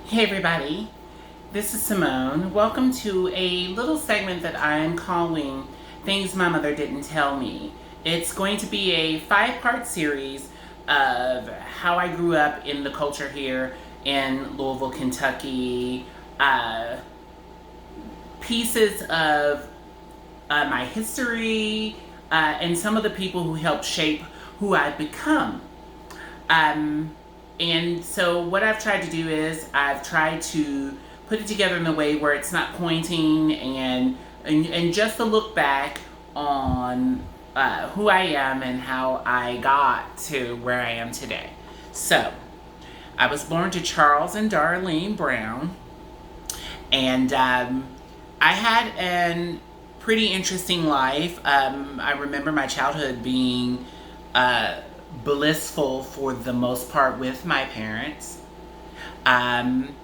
Hey everybody, this is Simone. Welcome to a little segment that I'm calling Things My Mother Didn't Tell Me. It's going to be a 5-part series of how I grew up in the culture here in Louisville, Kentucky, pieces of my history, and some of the people who helped shape who I've become. Um, and so what I've tried to do is I've tried to put it together in a way where it's not pointing and just to look back on who I am and how I got to where I am today. So I was born to Charles and Darlene Brown, and I had a pretty interesting life. I remember my childhood being blissful for the most part with my parents. Um,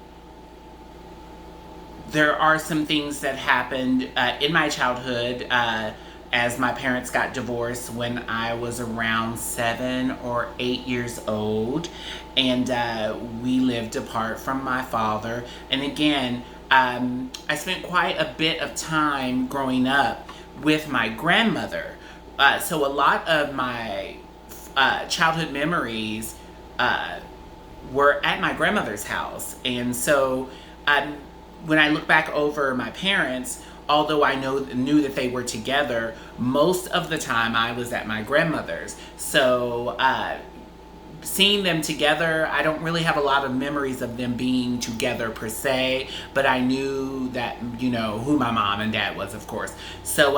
there are some things that happened in my childhood as my parents got divorced when I was around 7 or 8 years old, and we lived apart from my father. And again, I spent quite a bit of time growing up with my grandmother. So a lot of my childhood memories were at my grandmother's house. And so when I look back over my parents, although I knew that they were together, most of the time I was at my grandmother's. So seeing them together, I don't really have a lot of memories of them being together per se, but I knew that, who my mom and dad was, of course. So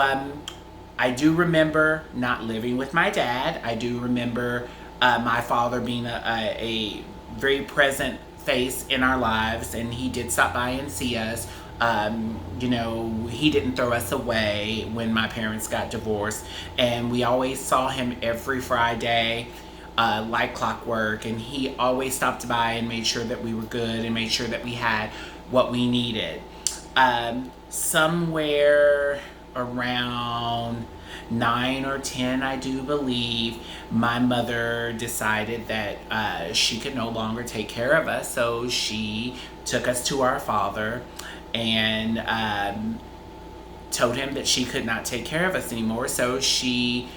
I do remember not living with my dad. I do remember my father being a very present face in our lives, and he did stop by and see us. He didn't throw us away when my parents got divorced, and we always saw him every Friday, like clockwork, and he always stopped by and made sure that we were good and made sure that we had what we needed. Somewhere around 9 or 10, I do believe, my mother decided that she could no longer take care of us, so she took us to our father and told him that she could not take care of us anymore. So she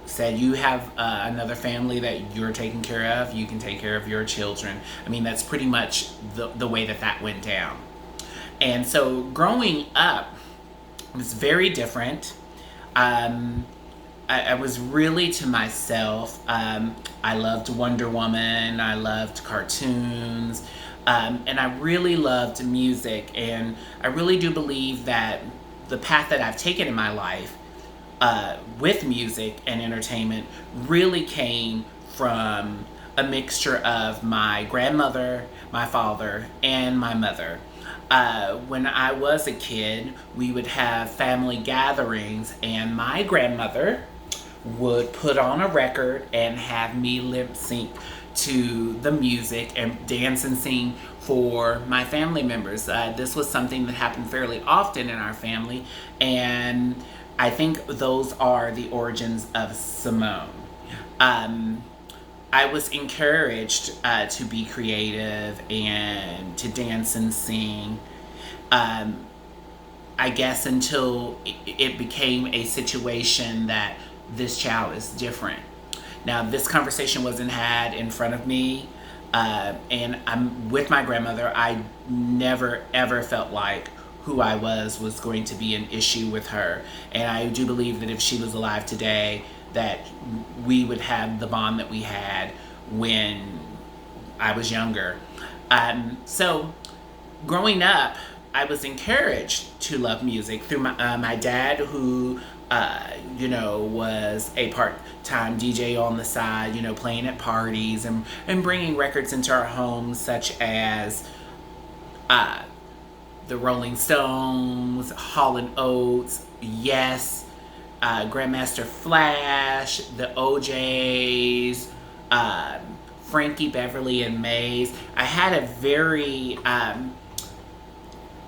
said, you have another family that you're taking care of, you can take care of your children. I mean, that's pretty much the way that went down. And so growing up was very different. I was really to myself. I loved Wonder Woman, I loved cartoons, and I really loved music. And I really do believe that the path that I've taken in my life with music and entertainment really came from a mixture of my grandmother, my father, and my mother. When I was a kid, we would have family gatherings, and my grandmother would put on a record and have me lip sync to the music and dance and sing for my family members. This was something that happened fairly often in our family, and I think those are the origins of Simone. I was encouraged to be creative and to dance and sing, I guess, until it became a situation that this child is different. Now, this conversation wasn't had in front of me, and I'm with my grandmother. I never ever felt like who I was going to be an issue with her, and I do believe that if she was alive today, that we would have the bond that we had when I was younger. So growing up, I was encouraged to love music through my dad, who was a part-time DJ on the side, playing at parties and bringing records into our homes, such as the Rolling Stones, Hall & Oates, Yes, Grandmaster Flash, the OJs, Frankie Beverly and Maze. I had a very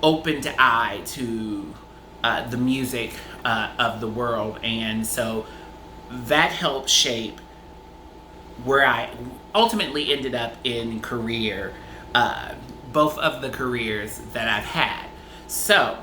open eye to the music of the world, and so that helped shape where I ultimately ended up in career both of the careers that I've had. So,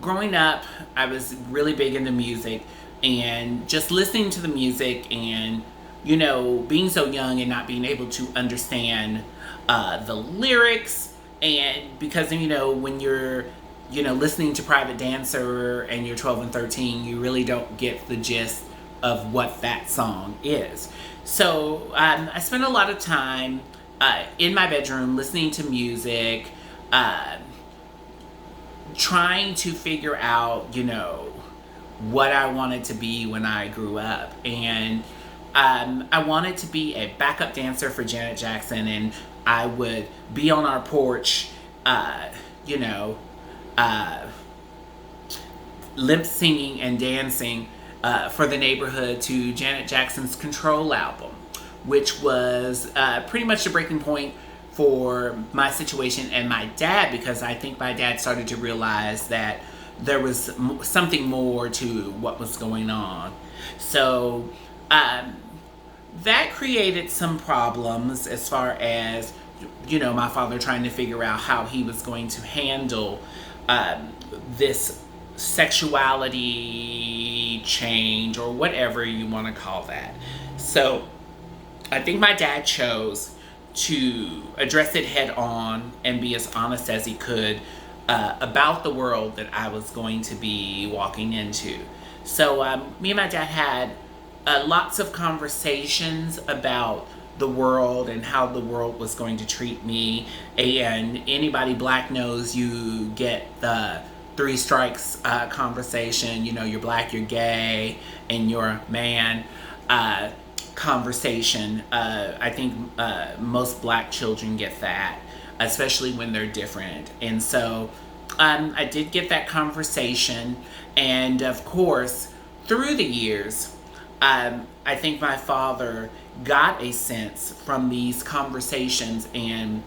growing up, I was really big into music, and just listening to the music and, being so young and not being able to understand the lyrics. And because, when you're, listening to Private Dancer and you're 12 and 13, you really don't get the gist of what that song is. So I spent a lot of time in my bedroom listening to music, trying to figure out, what I wanted to be when I grew up. And I wanted to be a backup dancer for Janet Jackson, and I would be on our porch, lip singing and dancing for the neighborhood to Janet Jackson's Control album, which was pretty much the breaking point for my situation and my dad, because I think my dad started to realize that there was something more to what was going on. So that created some problems as far as, my father trying to figure out how he was going to handle this sexuality change, or whatever you want to call that. So I think my dad chose to address it head on and be as honest as he could about the world that I was going to be walking into. So me and my dad had lots of conversations about the world and how the world was going to treat me. And anybody black knows you get the 3 strikes conversation. You're black, you're gay, and you're a man conversation. I think most black children get that, especially when they're different. And so I did get that conversation. And of course, through the years, I think my father got a sense from these conversations and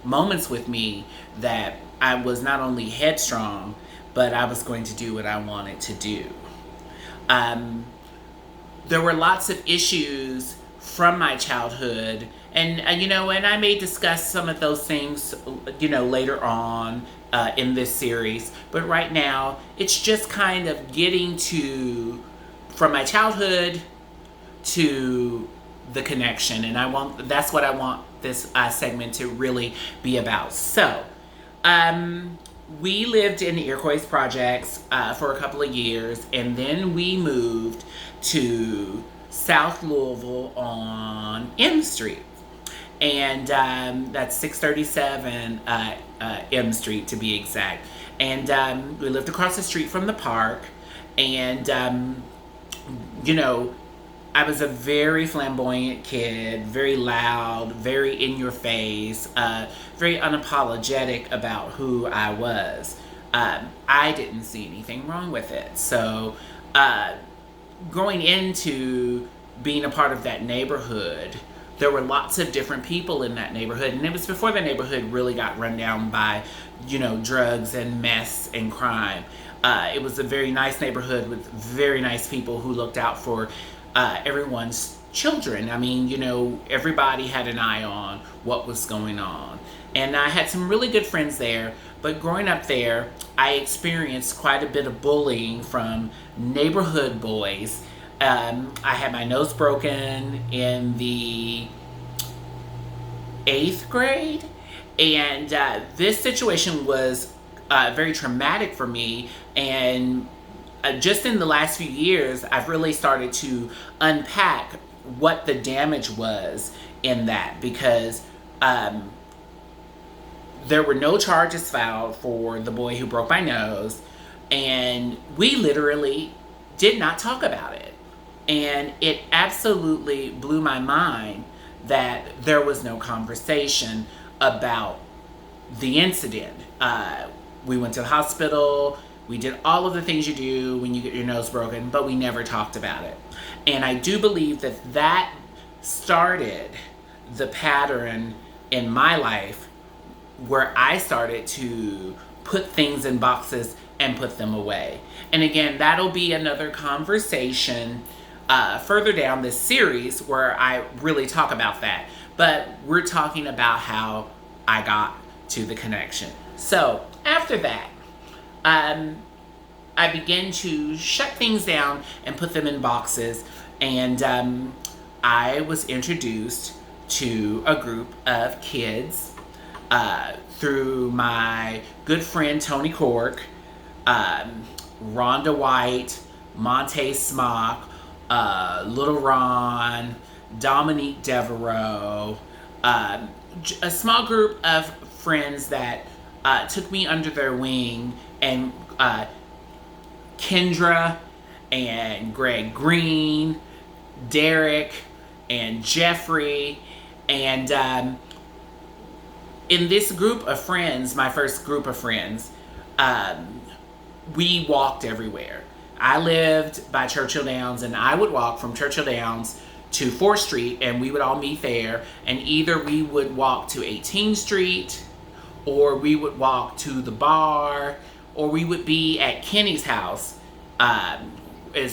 moments with me that I was not only headstrong, but I was going to do what I wanted to do. There were lots of issues from my childhood, and and I may discuss some of those things, later on in this series. But right now, it's just kind of getting to from my childhood to the connection, and that's what I want this segment to really be about. So, we lived in the Iroquois Projects for a couple of years, and then we moved to South Louisville on M Street, and that's 637 M Street to be exact. And we lived across the street from the park, and I was a very flamboyant kid, very loud, very in your face, very unapologetic about who I was. I didn't see anything wrong with it. So going into being a part of that neighborhood, there were lots of different people in that neighborhood. And it was before the neighborhood really got run down by, drugs and mess and crime. It was a very nice neighborhood with very nice people who looked out for everyone's children. I mean, everybody had an eye on what was going on. And I had some really good friends there. But growing up there, I experienced quite a bit of bullying from neighborhood boys. I had my nose broken in the 8th grade. And this situation was very traumatic for me. And just in the last few years, I've really started to unpack what the damage was in that, because there were no charges filed for the boy who broke my nose, and we literally did not talk about it. And it absolutely blew my mind that there was no conversation about the incident. We went to the hospital. We did all of the things you do when you get your nose broken, but we never talked about it. And I do believe that that started the pattern in my life where I started to put things in boxes and put them away. And again, that'll be another conversation further down this series where I really talk about that. but we're talking about how I got to the connection. So after that, I began to shut things down and put them in boxes, and I was introduced to a group of kids through my good friend Tony Cork, Rhonda White, Monte Smock, Little Ron, Dominique Devereaux, a small group of friends that took me under their wing, and Kendra and Greg Green, Derek and Jeffrey, and in this group of friends, my first group of friends, we walked everywhere. I lived by Churchill Downs, and I would walk from Churchill Downs to 4th Street, and we would all meet there, and either we would walk to 18th Street, or we would walk to the bar, or we would be at Kenny's house,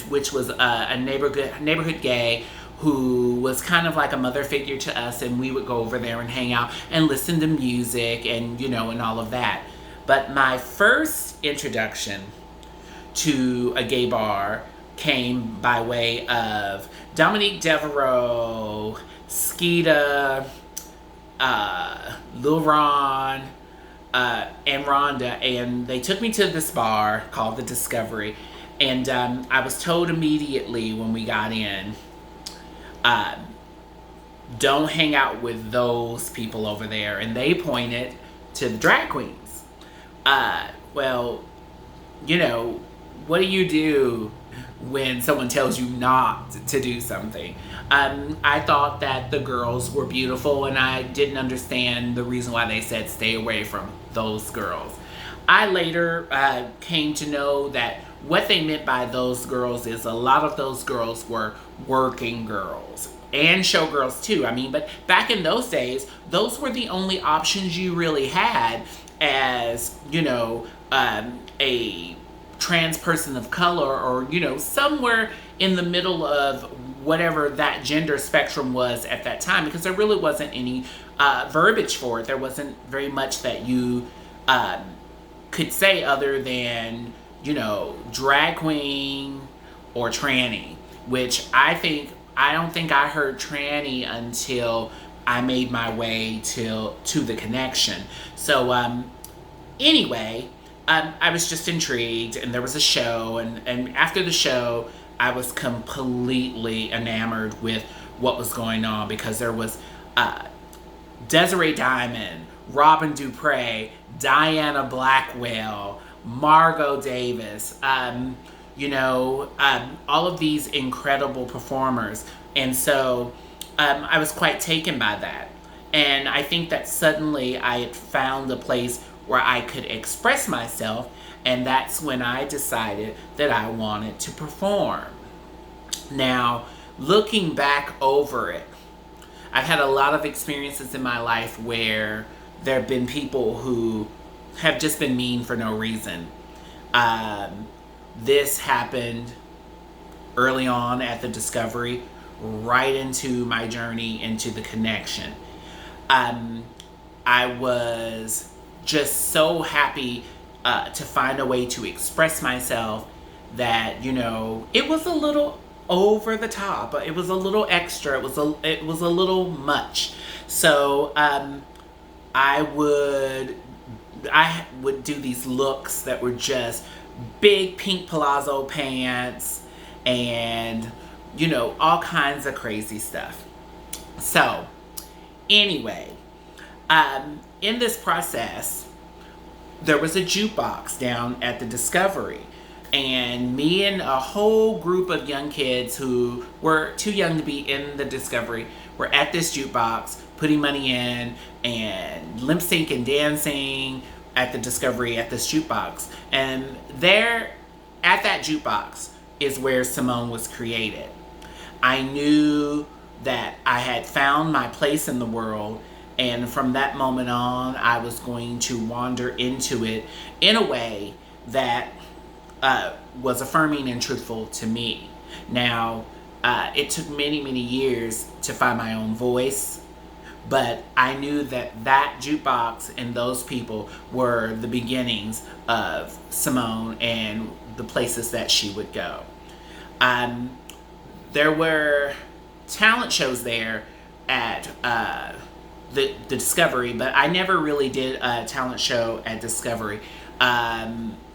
which was a neighborhood gay who was kind of like a mother figure to us, and we would go over there and hang out and listen to music and, and all of that. But my first introduction to a gay bar came by way of Dominique Devereaux, Skeeta, Lil Ron, and Rhonda, and they took me to this bar called The Discovery, and I was told immediately when we got in, don't hang out with those people over there, and they pointed to the drag queens. Well, what do you do when someone tells you not to do something? I thought that the girls were beautiful, and I didn't understand the reason why they said stay away from those girls. I later came to know that what they meant by those girls is a lot of those girls were working girls and showgirls too. But back in those days, those were the only options you really had as, a trans person of color, or, somewhere in the middle of whatever that gender spectrum was at that time, because there really wasn't any verbiage for it. There wasn't very much that you could say other than, drag queen or tranny, which I don't think I heard tranny until I made my way to the connection. So anyway, I was just intrigued, and there was a show, and after the show, I was completely enamored with what was going on, because there was Desiree Diamond, Robin Dupre, Diana Blackwell, Margot Davis, all of these incredible performers. And so I was quite taken by that. And I think that suddenly I had found a place where I could express myself, and that's when I decided that I wanted to perform. Now, looking back over it, I've had a lot of experiences in my life where there have been people who have just been mean for no reason. This happened early on at the Discovery, right into my journey into the connection. I was just so happy to find a way to express myself that, it was a little over the top. It was a little extra. It was a little much. So I would do these looks that were just big pink palazzo pants and, all kinds of crazy stuff. So anyway, in this process, there was a jukebox down at the Discovery, and me and a whole group of young kids who were too young to be in the Discovery were at this jukebox putting money in and lip sync and dancing at the Discovery at this jukebox. And there at that jukebox is where Simone was created. I knew that I had found my place in the world, and from that moment on, I was going to wander into it in a way that was affirming and truthful to me. Now, it took many, many years to find my own voice, But I knew that that jukebox and those people were the beginnings of Simone and the places that she would go. Um, there were talent shows there at the Discovery, but I never really did a talent show at Discovery.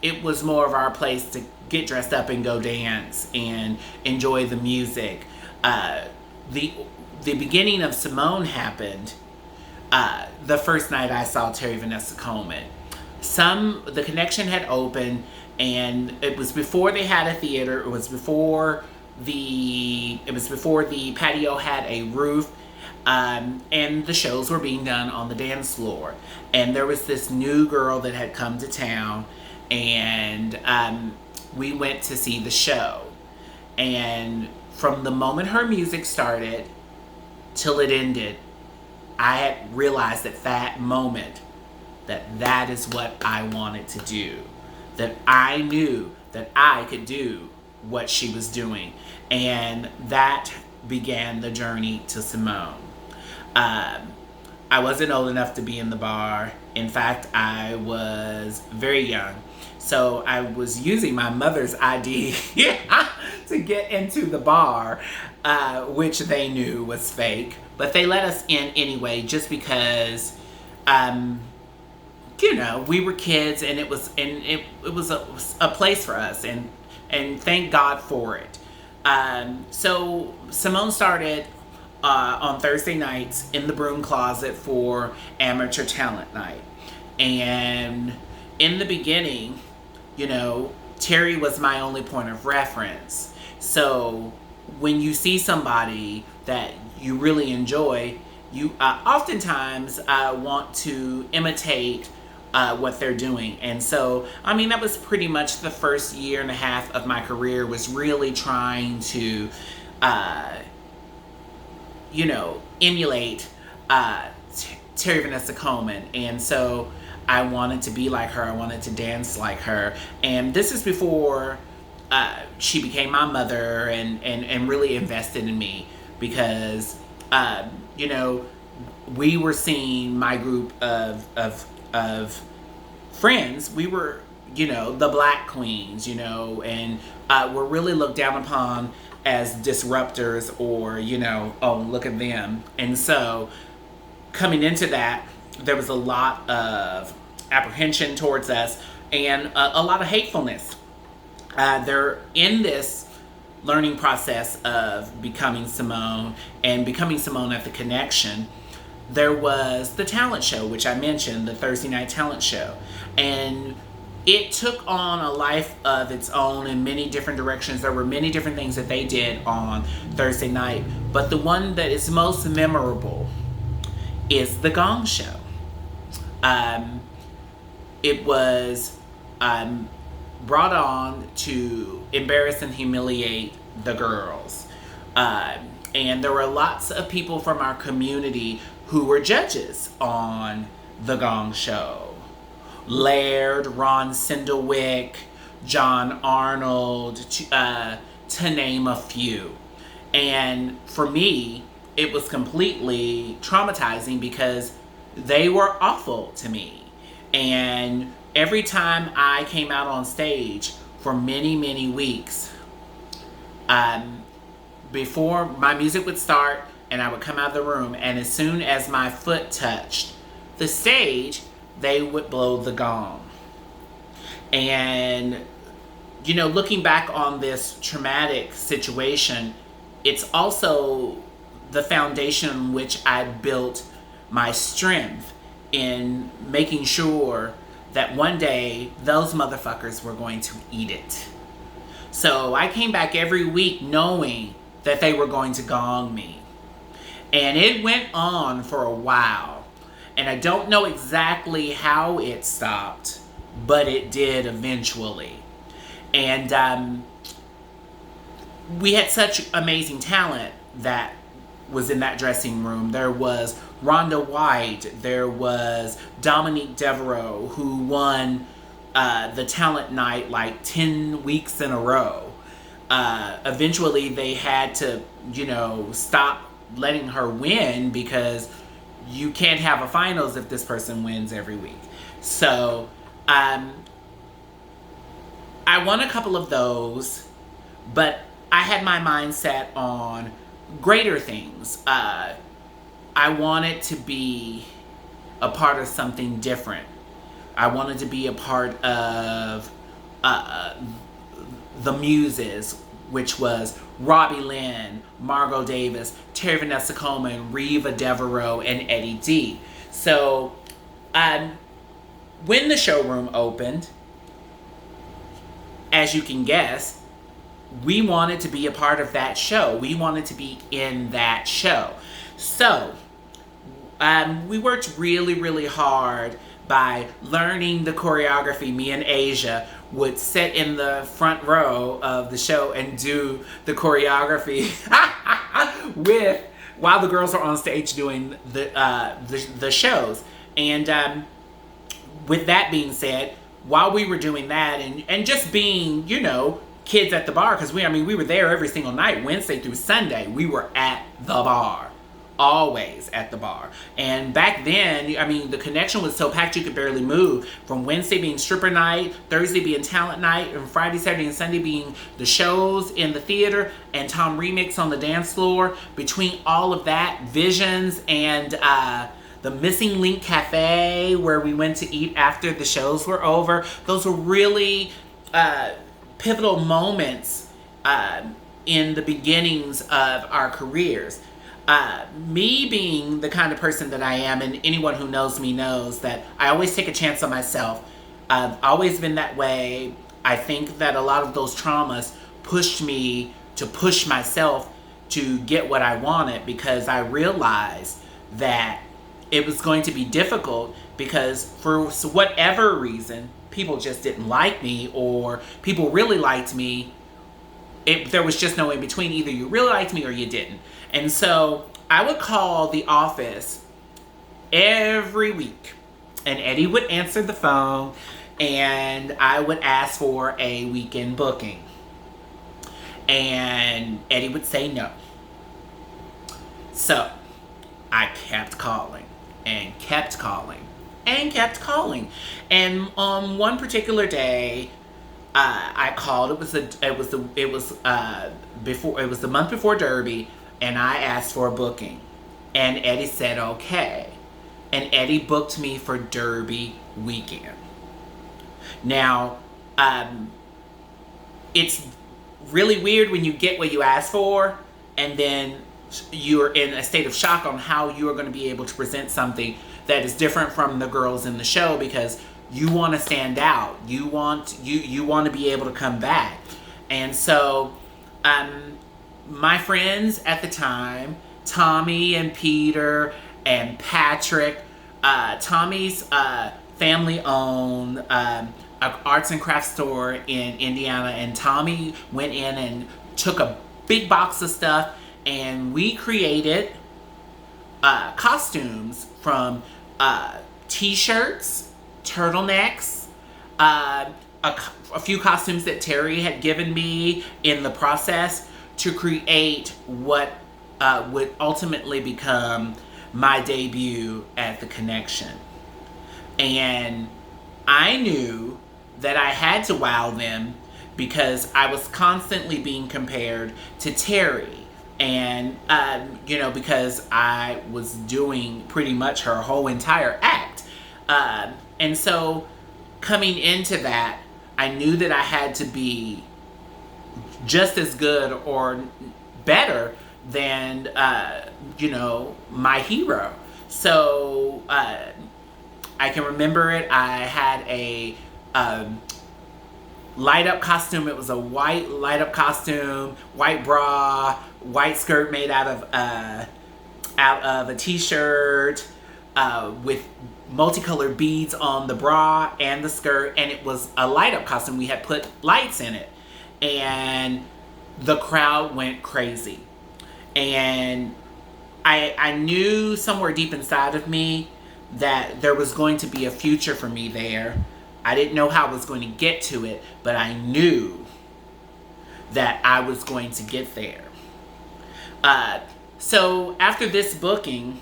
It was more of our place to get dressed up and go dance and enjoy the music. The the beginning of Simone happened the first night I saw Terry Vanessa Coleman. The connection had opened, and it was before they had a theater. It was before the patio had a roof, and the shows were being done on the dance floor. And there was this new girl that had come to town, and we went to see the show. And from the moment her music started till it ended, I had realized at that moment that that is what I wanted to do. That I knew that I could do what she was doing. And that began the journey to Simone. I wasn't old enough to be in the bar. In fact, I was very young. So I was using my mother's ID to get into the bar, which they knew was fake. But they let us in anyway, just because, we were kids, and it was a place for us, and thank God for it. So Simone started on Thursday nights in the broom closet for amateur talent night, and in the beginning, Terry was my only point of reference. So when you see somebody that you really enjoy, you oftentimes want to imitate what they're doing. And so, that was pretty much the first year and a half of my career, was really trying to, emulate Terry Vanessa Coleman. And so I wanted to be like her. I wanted to dance like her. And this is before she became my mother and really invested in me, because, we were seeing my group of friends. We were, the black queens, and were really looked down upon as disruptors, or, oh, look at them. And so coming into that, there was a lot of apprehension towards us, and a lot of hatefulness. They're in this learning process of becoming Simone, and becoming Simone at the Connection. There was the talent show, which I mentioned, the Thursday night talent show. And it took on a life of its own in many different directions. There were many different things that they did on Thursday night. But the one that is most memorable is the Gong Show. It was brought on to embarrass and humiliate the girls. And there were lots of people from our community who were judges on the Gong Show. Laird, Ron Sindlewick, John Arnold, to name a few. And for me, it was completely traumatizing, because they were awful to me. And every time I came out on stage for many, many weeks, before my music would start and I would come out of the room, and as soon as my foot touched the stage, they would blow the gong. And, looking back on this traumatic situation, it's also the foundation on which I built my strength in making sure that one day those motherfuckers were going to eat it. So I came back every week knowing that they were going to gong me. And it went on for a while. And I don't know exactly how it stopped, but it did eventually. And we had such amazing talent that was in that dressing room. There was Rhonda White. There was Dominique Devereaux, who won the talent night like 10 weeks in a row. Eventually they had to, stop letting her win, because you can't have a finals if this person wins every week. So I won a couple of those, but I had my mindset on greater things. I wanted to be a part of something different. I wanted to be a part of the Muses, which was Robbie Lynn, Margot Davis, Terry Vanessa Coleman, Reva Devereaux, and Eddie D. So when the showroom opened, as you can guess, we wanted to be a part of that show. We wanted to be in that show. So we worked really, really hard by learning the choreography. Me and Asia would sit in the front row of the show and do the choreography while the girls are on stage doing the shows. And with that being said, while we were doing that and just being, kids at the bar, because we were there every single night, Wednesday through Sunday, we were at the bar. Always at the bar. And back then, the Connection was so packed you could barely move. From Wednesday being stripper night, Thursday being talent night, and Friday, Saturday, and Sunday being the shows in the theater, and Tom Remix on the dance floor. Between all of that, Visions and the Missing Link Cafe, where we went to eat after the shows were over. Those were really pivotal moments in the beginnings of our careers. Me being the kind of person that I am, and anyone who knows me knows that I always take a chance on myself. I've always been that way. I think that a lot of those traumas pushed me to push myself to get what I wanted, because I realized that it was going to be difficult, because for whatever reason, people just didn't like me, or people really liked me. There was just no in between. Either you really liked me or you didn't. And so I would call the office every week, and Eddie would answer the phone, and I would ask for a weekend booking. And Eddie would say no. So I kept calling and kept calling and kept calling. And on one particular day, I called. It was the month before Derby, and I asked for a booking, and Eddie said okay, and Eddie booked me for Derby weekend. Now, it's really weird when you get what you ask for, and then you're in a state of shock on how you are going to be able to present something that is different from the girls in the show, because you want to stand out. You want to be able to come back. And so my friends at the time, Tommy and Peter and Patrick, Tommy's family owned an arts and crafts store in Indiana, and Tommy went in and took a big box of stuff, and we created costumes from t-shirts, turtlenecks, a few costumes that Terry had given me in the process to create what would ultimately become my debut at the Connection. And I knew that I had to wow them, because I was constantly being compared to Terry. And, because I was doing pretty much her whole entire act. And so coming into that, I knew that I had to be just as good or better than, my hero. So I can remember it. I had a light up costume. It was a white light up costume, white bra, white skirt made out of a t-shirt with multicolored beads on the bra and the skirt, and it was a light up costume. We had put lights in it, and the crowd went crazy. And I knew somewhere deep inside of me that there was going to be a future for me there. I didn't know how I was going to get to it, but I knew that I was going to get there. So after this booking,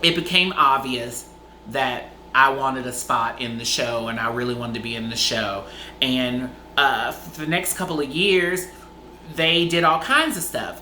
it became obvious that I wanted a spot in the show, and I really wanted to be in the show. And for the next couple of years, they did all kinds of stuff.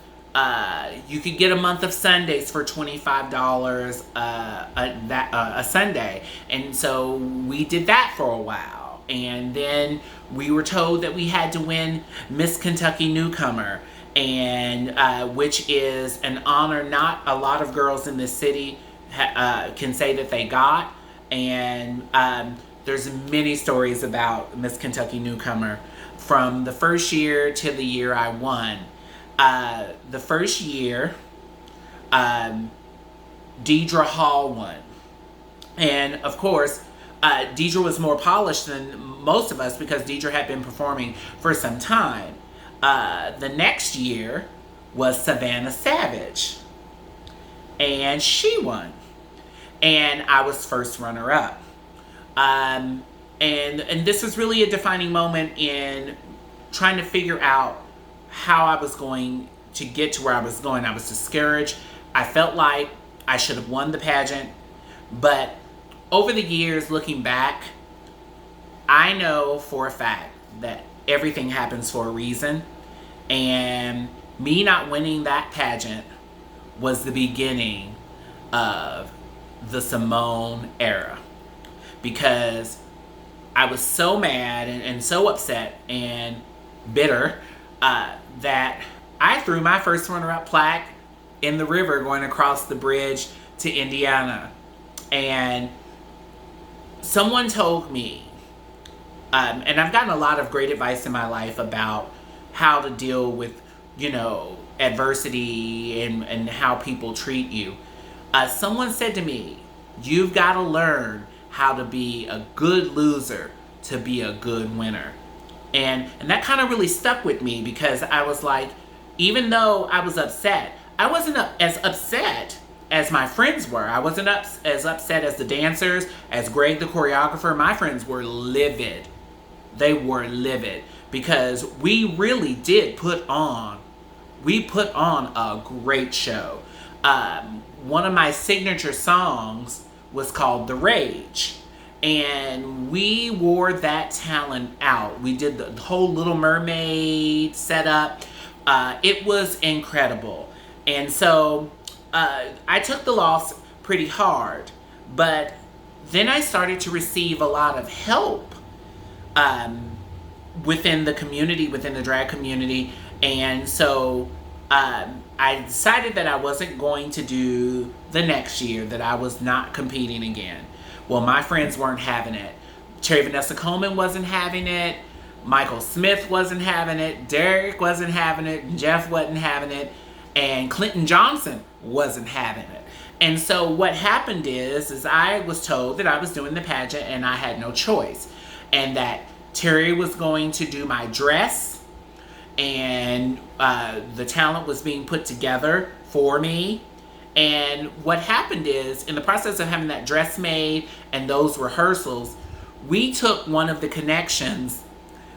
You could get a month of Sundays for $25 a Sunday. And so we did that for a while. And then we were told that we had to win Miss Kentucky Newcomer, and which is an honor not a lot of girls in this city can say that they got. And there's many stories about Miss Kentucky Newcomer from the first year to the year I won. The first year, Deidre Hall won. And of course, Deidre was more polished than most of us because Deidre had been performing for some time. The next year was Savannah Savage, and she won. And I was first runner-up. And this was really a defining moment in trying to figure out how I was going to get to where I was going. I was discouraged. I felt like I should have won the pageant. But over the years, looking back, I know for a fact that everything happens for a reason. And me not winning that pageant was the beginning of the Simone era, because I was so mad and so upset and bitter that I threw my first runner-up plaque in the river going across the bridge to Indiana. And someone told me, and I've gotten a lot of great advice in my life about how to deal with, adversity and how people treat you. Someone said to me, you've got to learn how to be a good loser to be a good winner. And that kind of really stuck with me, because I was like, even though I was upset, I wasn't as upset as my friends were. I wasn't as upset as the dancers, as Greg the choreographer. My friends were livid. They were livid because we really did put on a great show. One of my signature songs was called The Rage. And we wore that talent out. We did the whole Little Mermaid setup. It was incredible. And so I took the loss pretty hard. But then I started to receive a lot of help within the community, within the drag community. And so I decided that I wasn't going to do the next year, that I was not competing again. Well, my friends weren't having it. Cherry Vanessa Coleman wasn't having it. Michael Smith wasn't having it. Derek wasn't having it. Jeff wasn't having it. And Clinton Johnson wasn't having it. And so what happened is I was told that I was doing the pageant and I had no choice. And that Terry was going to do my dress, and the talent was being put together for me. And what happened is, in the process of having that dress made and those rehearsals, we took one of the connections,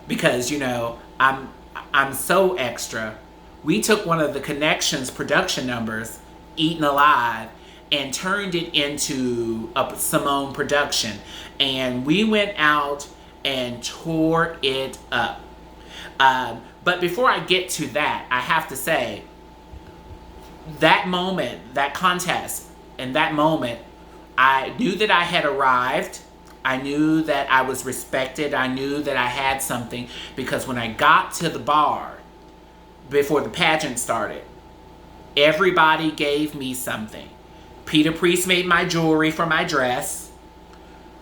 because I'm so extra. We took one of the connections production numbers, Eaten Alive, and turned it into a Simone production. And we went out and tore it up. But before I get to that, I have to say, that moment, that contest, and that moment, I knew that I had arrived. I knew that I was respected. I knew that I had something, because when I got to the bar before the pageant started, everybody gave me something. Peter Priest made my jewelry for my dress.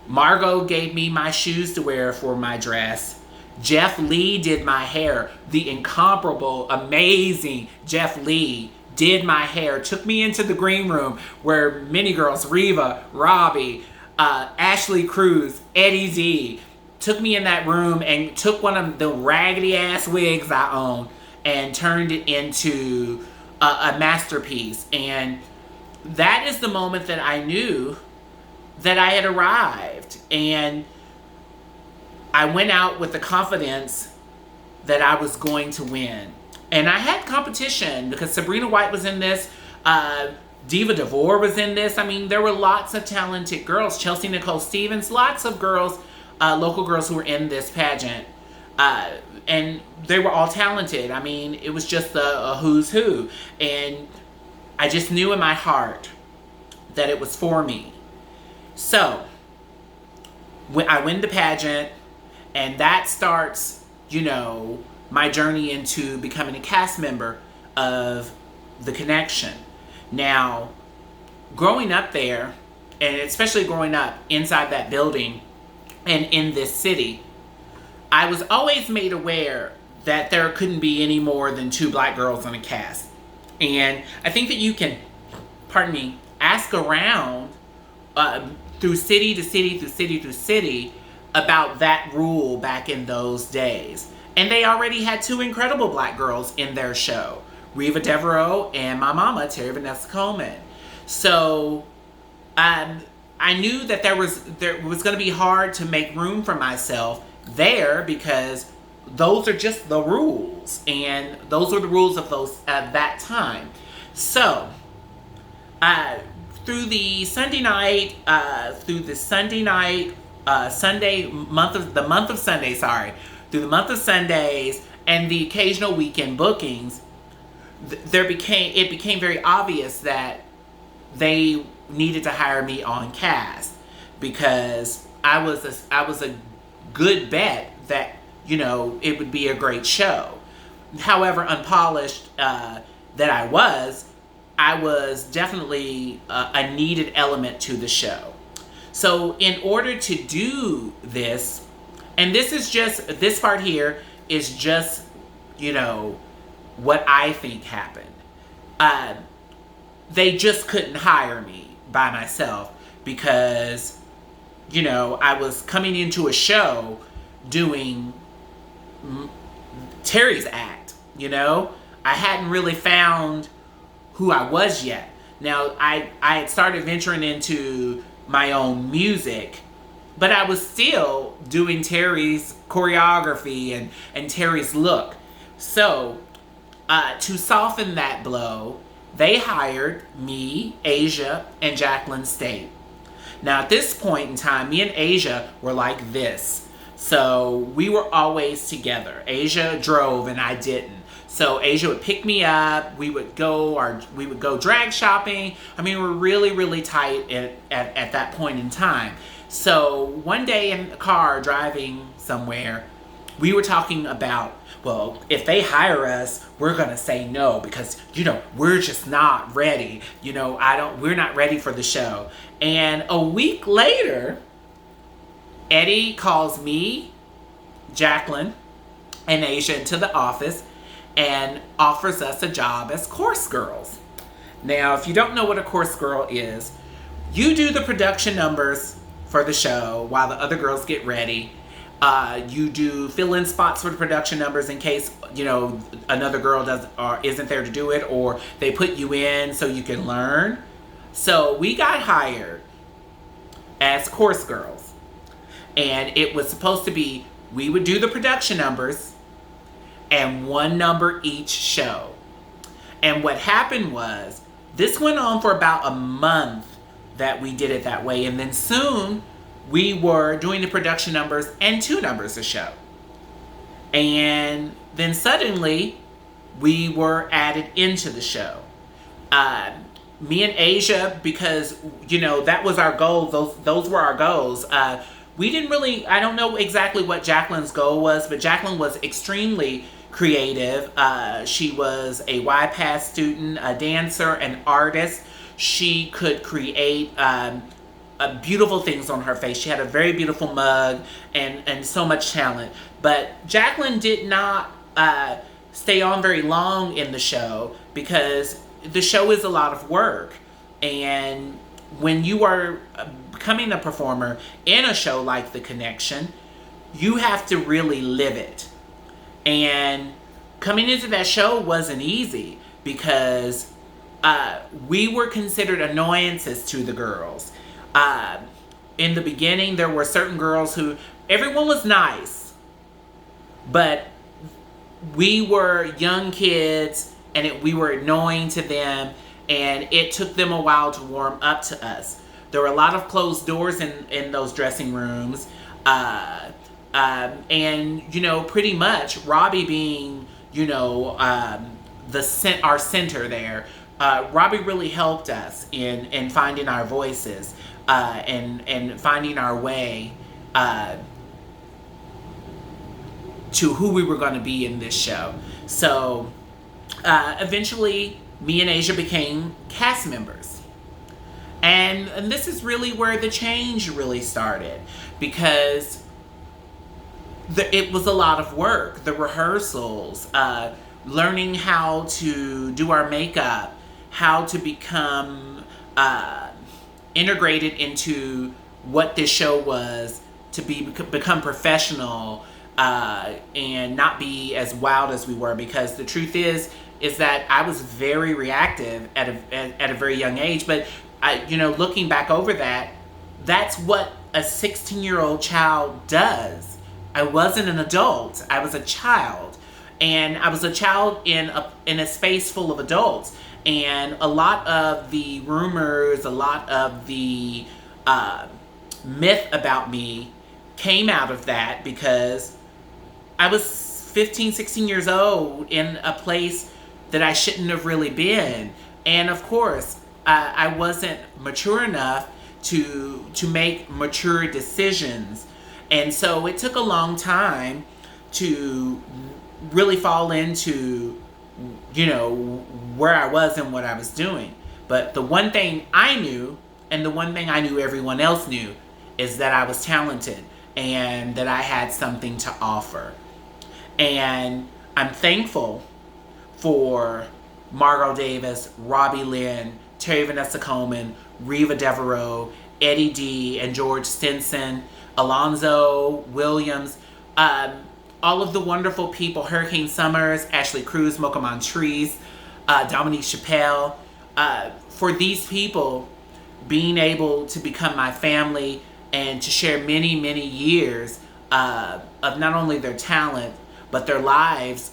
Margot gave me my shoes to wear for my dress. Jeff Lee did my hair. The incomparable, amazing Jeff Lee did my hair, took me into the green room where many girls, Reva, Robbie, Ashley Cruz, Eddie Z, took me in that room and took one of the raggedy ass wigs I own and turned it into a masterpiece. And that is the moment that I knew that I had arrived. And I went out with the confidence that I was going to win. And I had competition because Sabrina White was in this. Diva DeVore was in this. I mean, there were lots of talented girls. Chelsea Nicole Stevens, lots of girls, local girls who were in this pageant. And they were all talented. I mean, it was just a who's who. And I just knew in my heart that it was for me. So, when I win the pageant, and that starts, you know, my journey into becoming a cast member of The Connection. Now, growing up there, and especially growing up inside that building and in this city, I was always made aware that there couldn't be any more than 2 black girls on a cast. And I think that you can, ask around through city to city, through city to city, about that rule back in those days. And they already had 2 incredible black girls in their show, Reva Devereaux and my mama, Terry Vanessa Coleman. So I knew that there was going to be hard to make room for myself there, because those are just the rules, and those are the rules of those at that time. So through the month of Sundays and the occasional weekend bookings, it became very obvious that they needed to hire me on cast, because I was a good bet that, you know, it would be a great show. However unpolished that I was definitely a needed element to the show. So in order to do this, and this part here is just, you know, what I think happened. They just couldn't hire me by myself, because, you know, I was coming into a show doing Terry's act, you know? I hadn't really found who I was yet. Now, I had started venturing into my own music, but I was still doing Terry's choreography and Terry's look. So, to soften that blow, they hired me, Asia, and Jacqueline State. Now, at this point in time, me and Asia were like this. So we were always together. Asia drove and I didn't. So Asia would pick me up. We would go drag shopping. I mean, we were really, really tight at that point in time. So one day in the car driving somewhere, we were talking about, well, if they hire us, we're going to say no, because, you know, we're just not ready. You know, we're not ready for the show. And a week later, Eddie calls me, Jacqueline, and Asia into the office and offers us a job as course girls. Now, if you don't know what a course girl is, you do the production numbers for the show while the other girls get ready. You do fill-in spots for the production numbers in case, you know, another girl isn't there to do it, or they put you in so you can learn. So we got hired as course girls, and it was supposed to be, we would do the production numbers and 1 number each show. And what happened was, this went on for about a month that we did it that way, and then soon we were doing the production numbers and 2 numbers a show. And then suddenly we were added into the show. Me and Asia, because, you know, that was our goal. Those were our goals. We didn't really, I don't know exactly what Jacqueline's goal was, but Jacqueline was extremely creative. She was a YPass student, a dancer, an artist. She could create beautiful things on her face. She had a very beautiful mug and so much talent. But Jacqueline did not stay on very long in the show, because the show is a lot of work. And when you are becoming a performer in a show like The Connection, you have to really live it. And coming into that show wasn't easy, because we were considered annoyances to the girls. In the beginning, there were certain girls who, everyone was nice, but we were young kids, and we were annoying to them, and it took them a while to warm up to us. There were a lot of closed doors in those dressing rooms. And, pretty much Robbie being, our center there, Robbie really helped us in finding our voices, and finding our way to who we were going to be in this show. So eventually, me and Asia became cast members. And this is really where the change really started, because it was a lot of work. The rehearsals, learning how to do our makeup, how to become integrated into what this show was, to become professional, and not be as wild as we were. Because the truth is that I was very reactive at a very young age. But looking back over that, that's what a 16-year-old child does. I wasn't an adult. I was a child. And I was a child in a space full of adults. And a lot of the rumors, a lot of the myth about me came out of that, because I was 15, 16 years old in a place that I shouldn't have really been. And of course, I wasn't mature enough to make mature decisions. And so it took a long time to really fall into, where I was and what I was doing. But the one thing I knew, and the one thing I knew everyone else knew, is that I was talented and that I had something to offer. And I'm thankful for Margot Davis, Robbie Lynn, Terry Vanessa Coleman, Reva Devereaux, Eddie D, and George Stinson, Alonzo Williams, all of the wonderful people, Hurricane Summers, Ashley Cruz, Mocha Montrese, Dominique Chappelle, for these people being able to become my family and to share many, many years of not only their talent, but their lives,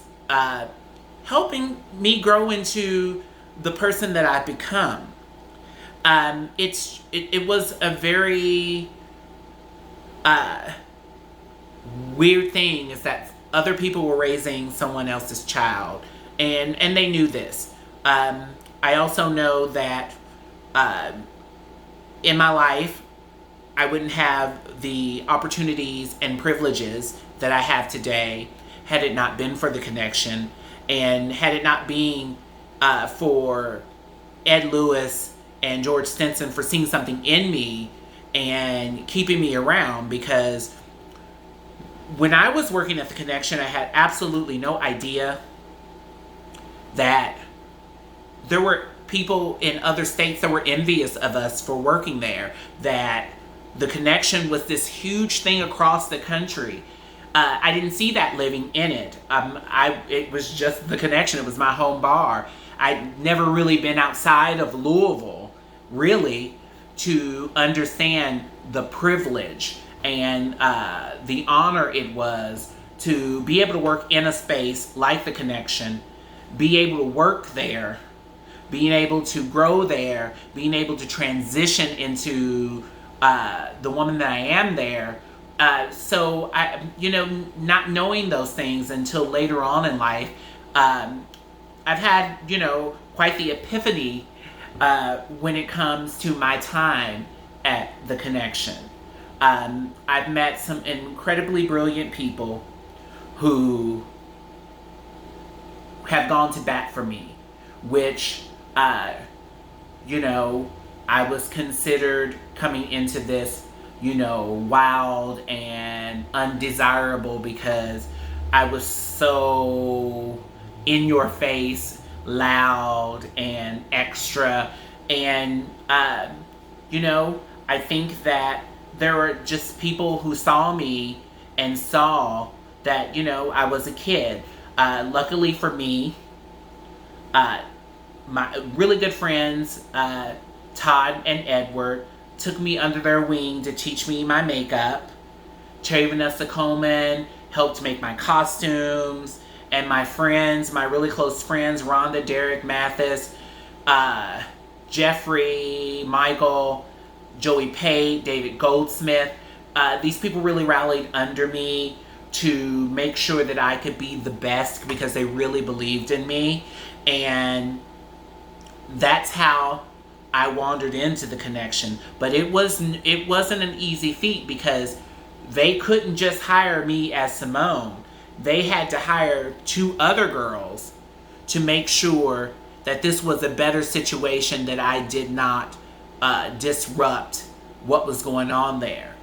helping me grow into the person that I've become. It was a very weird thing, is that other people were raising someone else's child, and they knew this. I also know that in my life, I wouldn't have the opportunities and privileges that I have today had it not been for the connection, and had it not been for Ed Lewis and George Stinson for seeing something in me and keeping me around. Because when I was working at the connection, I had absolutely no idea that there were people in other states that were envious of us for working there, that the connection was this huge thing across the country. I didn't see that living in it. It was just the connection. It was my home bar. I'd never really been outside of Louisville, really, to understand the privilege and the honor it was to be able to work in a space like the connection, be able to work there, being able to grow there, being able to transition into the woman that I am there. So I, not knowing those things until later on in life, I've had, quite the epiphany when it comes to my time at the connection. I've met some incredibly brilliant people who have gone to bat for me, which, I was considered coming into this, wild and undesirable, because I was so in your face, loud and extra. And, I think that there were just people who saw me and saw that, I was a kid. Luckily for me, my really good friends, Todd and Edward, took me under their wing to teach me my makeup. Terry Vanessa Coleman helped make my costumes. And my friends, my really close friends, Rhonda, Derek, Mathis, uh, Jeffrey, Michael, Joey Pate, David Goldsmith. These people really rallied under me to make sure that I could be the best because they really believed in me. And that's how I wandered into the connection. But it wasn't an easy feat because they couldn't just hire me as Simone. They had to hire 2 other girls to make sure that this was a better situation, that I did not disrupt what was going on there.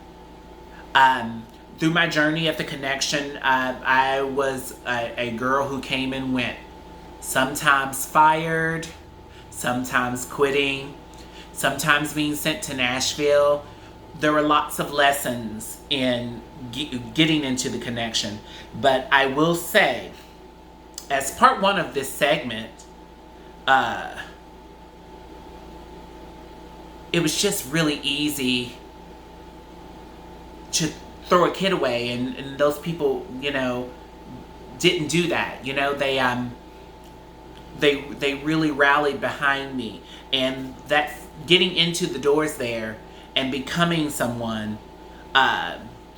Through my journey at the connection, I was a girl who came and went. Sometimes fired, sometimes quitting, sometimes being sent to Nashville. There were lots of lessons in getting into the connection. But I will say, as part 1 of this segment, it was just really easy to throw a kid away, and those people, didn't do that. They really rallied behind me, and that getting into the doors there and becoming someone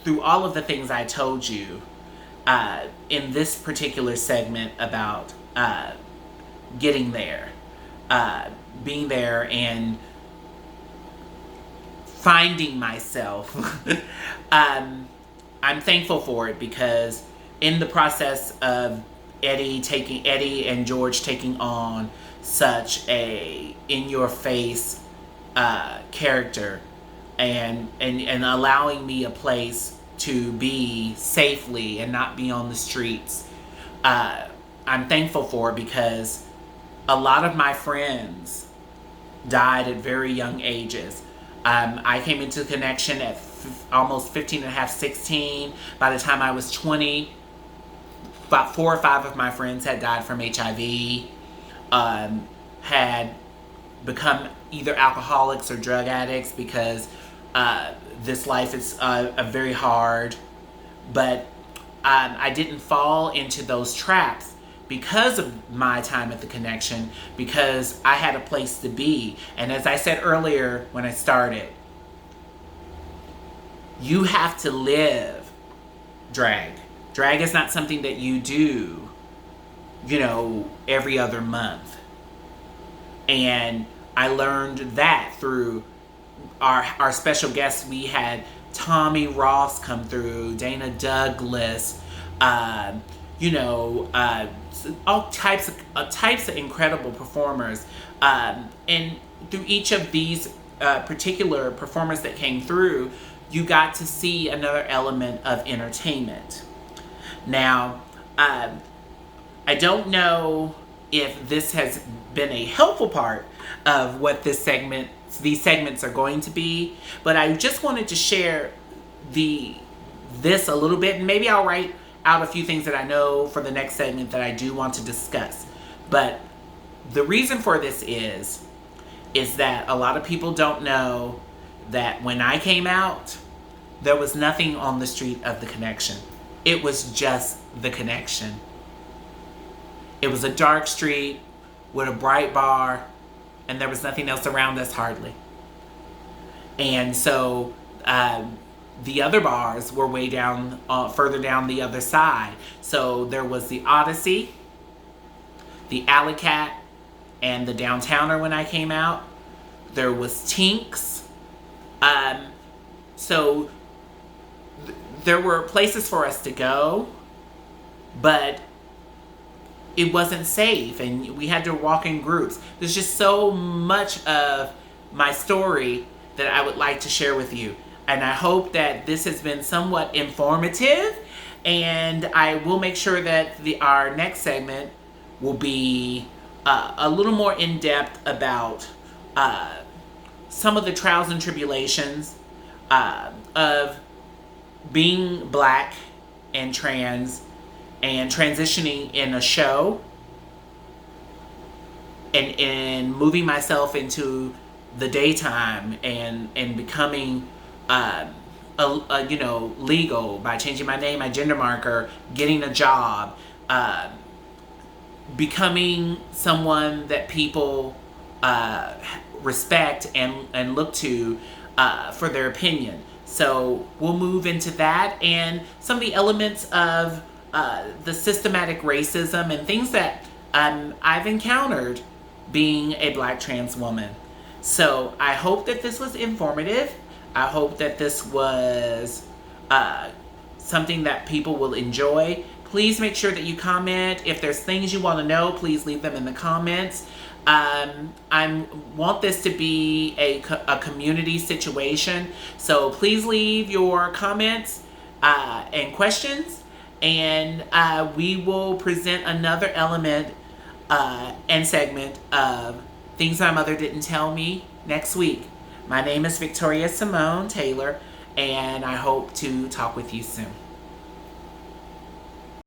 through all of the things I told you in this particular segment about getting there, being there, and finding myself. I'm thankful for it because in the process of Eddie and George taking on such a in-your-face character and allowing me a place to be safely and not be on the streets, I'm thankful for it because a lot of my friends died at very young ages. I came into the connection at almost 15 and a half, 16. By the time I was 20, about 4 or 5 of my friends had died from HIV, had become either alcoholics or drug addicts because this life is very hard. But I didn't fall into those traps because of my time at the connection, because I had a place to be. And as I said earlier when I started, you have to live drag. Drag is not something that you do, every other month. And I learned that through our special guests. We had Tommy Ross come through, Dana Douglas, all types of incredible performers. And through each of these particular performers that came through, you got to see another element of entertainment. Now, I don't know if this has been a helpful part of what these segments are going to be, but I just wanted to share this a little bit, and maybe I'll write out a few things that I know for the next segment that I do want to discuss. But the reason for this is that a lot of people don't know that when I came out, there was nothing on the street of the connection. It was just the connection. It was a dark street with a bright bar, and there was nothing else around us hardly. And so the other bars were way down, further down the other side. So there was the Odyssey, the Alley Cat, and the Downtowner when I came out. There was Tinks. So there were places for us to go, but it wasn't safe, and we had to walk in groups. There's just so much of my story that I would like to share with you. And I hope that this has been somewhat informative, and I will make sure that our next segment will be a little more in-depth about some of the trials and tribulations of being Black and trans and transitioning in a show and moving myself into the daytime and becoming legal by changing my name, my gender marker, getting a job, becoming someone that people respect and look to for their opinion. So we'll move into that and some of the elements of the systematic racism and things that I've encountered being a Black trans woman. So I hope that this was informative. I hope that this was something that people will enjoy. Please make sure that you comment. If there's things you want to know, please leave them in the comments. I want this to be a community situation, so please leave your comments and questions, and we will present another element and segment of Things My Mother Didn't Tell Me next week. My name is Victoria Simone Taylor, and I hope to talk with you soon.